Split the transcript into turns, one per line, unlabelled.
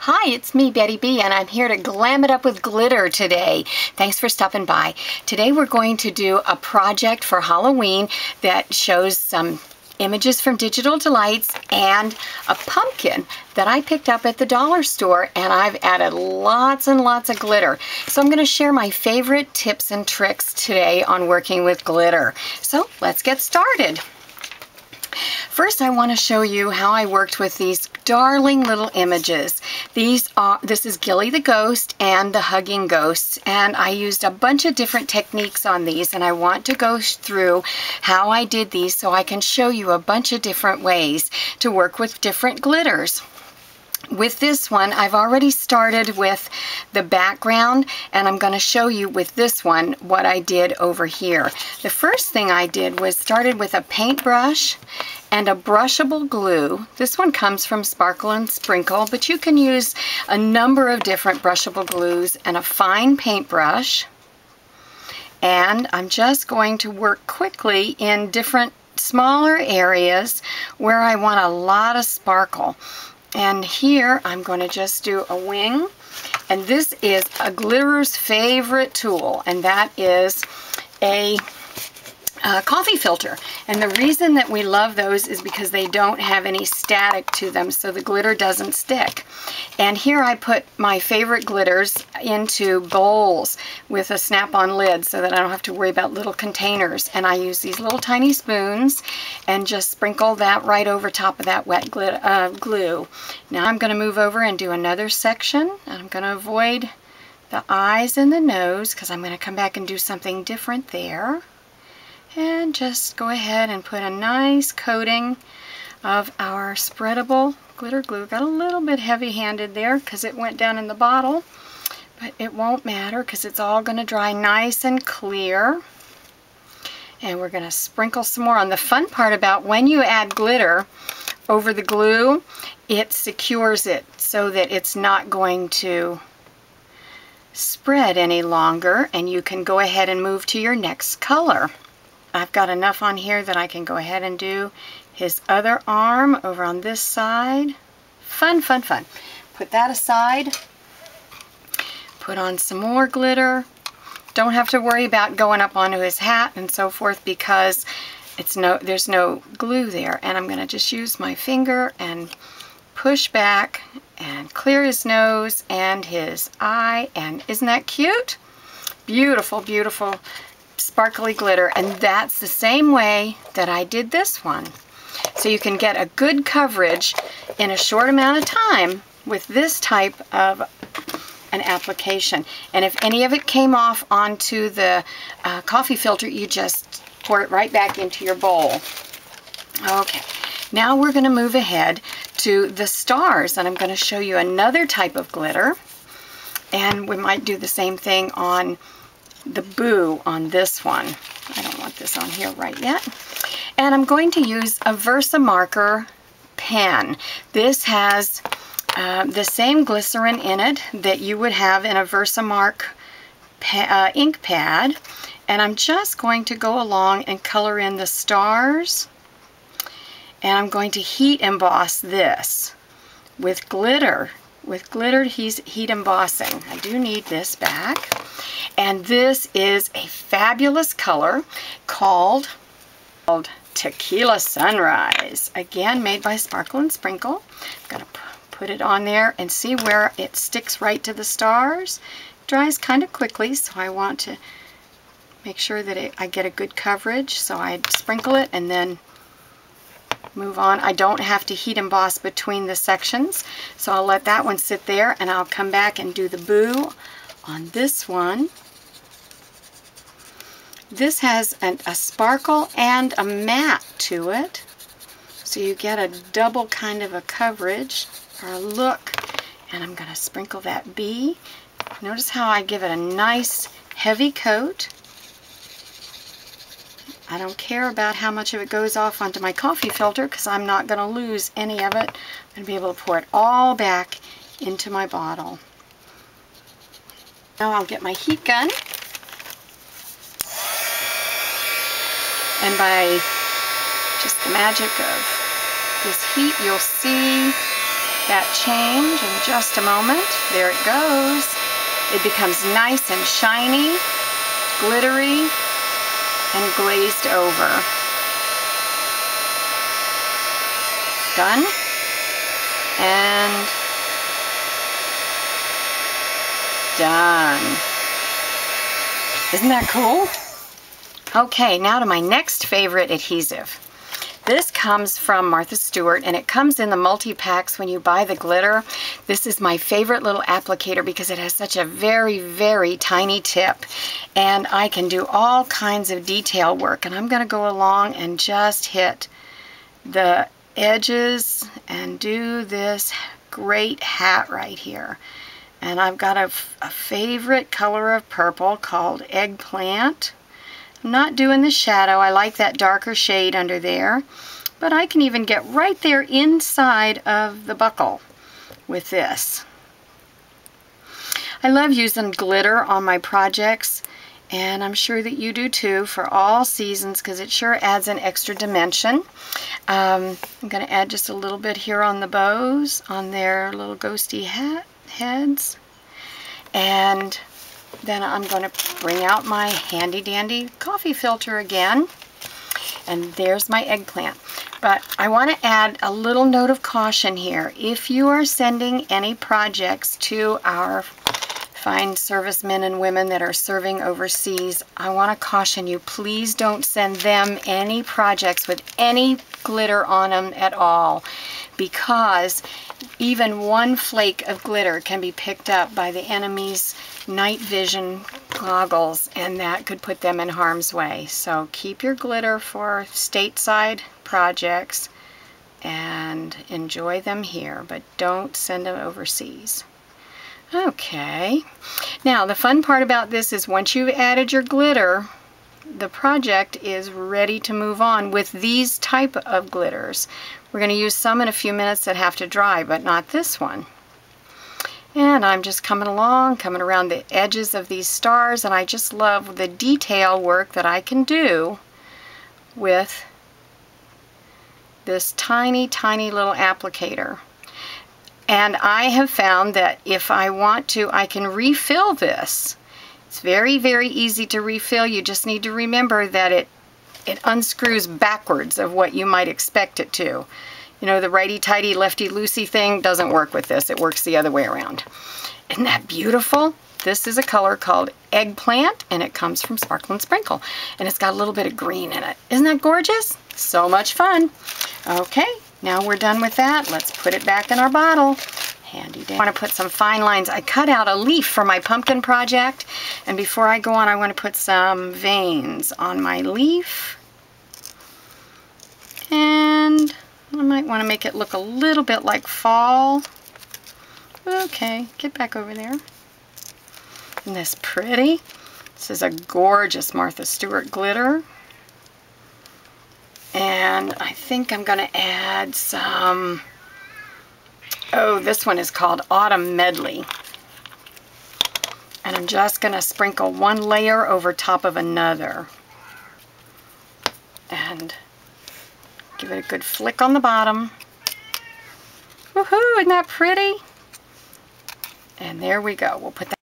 Hi, it's me, Betty B, and I'm here to glam it up with glitter today. Thanks for stopping by. Today we're going to do a project for Halloween that shows some images from Digital Delights and a pumpkin that I picked up at the dollar store, and I've added lots and lots of glitter. So I'm going to share my favorite tips and tricks today on working with glitter. So let's get started. First, I want to show you how I worked with these darling little images. This is Gilly the Ghost and the Hugging Ghosts, and I used a bunch of different techniques on these, and I want to go through how I did these so I can show you a bunch of different ways to work with different glitters. With this one, I've already started with the background, and I'm going to show you with this one what I did over here. The first thing I did was started with a paintbrush and a brushable glue. This one comes from Sparkle and Sprinkle, but you can use a number of different brushable glues and a fine paintbrush. And I'm just going to work quickly in different smaller areas where I want a lot of sparkle. And here I'm going to just do a wing, and this is a glitterer's favorite tool, and that is a coffee filter. And the reason that we love those is because they don't have any static to them, so the glitter doesn't stick. And here I put my favorite glitters into bowls with a snap-on lid so that I don't have to worry about little containers. And I use these little tiny spoons and just sprinkle that right over top of that wet glue. Now I'm going to move over and do another section. I'm going to avoid the eyes and the nose because I'm going to come back and do something different there. And just go ahead and put a nice coating of our spreadable glitter glue. Got a little bit heavy-handed there because it went down in the bottle, but it won't matter because it's all going to dry nice and clear. And we're going to sprinkle some more on. The fun part about when you add glitter over the glue, it secures it so that it's not going to spread any longer, and you can go ahead and move to your next color. I've got enough on here that I can go ahead and do his other arm over on this side. Fun, fun, fun. Put that aside. Put on some more glitter. Don't have to worry about going up onto his hat and so forth because there's no glue there. And I'm going to just use my finger and push back and clear his nose and his eye. And isn't that cute? Beautiful, beautiful sparkly glitter. And that's the same way that I did this one. So you can get a good coverage in a short amount of time with this type of an application. And if any of it came off onto the coffee filter, you just pour it right back into your bowl. Okay, now we're going to move ahead to the stars, and I'm going to show you another type of glitter. And we might do the same thing on the boo on this one. I don't want this on here right yet. And I'm going to use a Versamarker pen. This has the same glycerin in it that you would have in a Versamark ink pad. And I'm just going to go along and color in the stars. And I'm going to heat emboss this with glitter. With glitter heat embossing. I do need this back. And this is a fabulous color called Tequila Sunrise. Again, made by Sparkle and Sprinkle. I'm going to put it on there and see where it sticks right to the stars. It dries kind of quickly, so I want to make sure that I get a good coverage. So I sprinkle it and then move on. I don't have to heat emboss between the sections, so I'll let that one sit there, and I'll come back and do the boo on this one. This has a sparkle and a matte to it, so you get a double kind of a coverage or a look. And I'm going to sprinkle that bee. Notice how I give it a nice heavy coat. I don't care about how much of it goes off onto my coffee filter because I'm not going to lose any of it. I'm going to be able to pour it all back into my bottle. Now I'll get my heat gun. And by just the magic of this heat, you'll see that change in just a moment. There it goes. It becomes nice and shiny, glittery, and glazed over. Done. And done. Isn't that cool? Okay, now to my next favorite adhesive. This comes from Martha Stewart, and it comes in the multi-packs when you buy the glitter. This is my favorite little applicator because it has such a very, very tiny tip, and I can do all kinds of detail work. And I'm going to go along and just hit the edges and do this great hat right here. And I've got a favorite color of purple called Eggplant. I'm not doing the shadow. I like that darker shade under there. But I can even get right there inside of the buckle with this. I love using glitter on my projects, and I'm sure that you do too, for all seasons, because it sure adds an extra dimension. I'm going to add just a little bit here on the bows, on their little ghosty heads. And then I'm going to bring out my handy dandy coffee filter again. And there's my eggplant. But I want to add a little note of caution here. If you are sending any projects to our fine servicemen and women that are serving overseas, I want to caution you, please don't send them any projects with any glitter on them at all, because even one flake of glitter can be picked up by the enemy's night vision goggles, and that could put them in harm's way. So keep your glitter for stateside projects and enjoy them here, but don't send them overseas. Okay, now the fun part about this is once you've added your glitter, the project is ready to move on with these type of glitters. We're going to use some in a few minutes that have to dry, but not this one. And I'm just coming around the edges of these stars, and I just love the detail work that I can do with this tiny, tiny little applicator. And I have found that if I want to, I can refill this. It's very, very easy to refill. You just need to remember that it unscrews backwards of what you might expect it to. You know, the righty-tighty, lefty-loosey thing doesn't work with this. It works the other way around. Isn't that beautiful? This is a color called Eggplant, and it comes from Sparkle and Sprinkle. And it's got a little bit of green in it. Isn't that gorgeous? So much fun. Okay, now we're done with that. Let's put it back in our bottle. Handy dandy. I want to put some fine lines. I cut out a leaf for my pumpkin project, and before I go on, I want to put some veins on my leaf. And I might want to make it look a little bit like fall. Okay, get back over there. Isn't this pretty? This is a gorgeous Martha Stewart glitter. And I think I'm going to add some, oh, this one is called Autumn Medley. And I'm just going to sprinkle one layer over top of another. And give it a good flick on the bottom. Woohoo, isn't that pretty? And there we go. We'll put that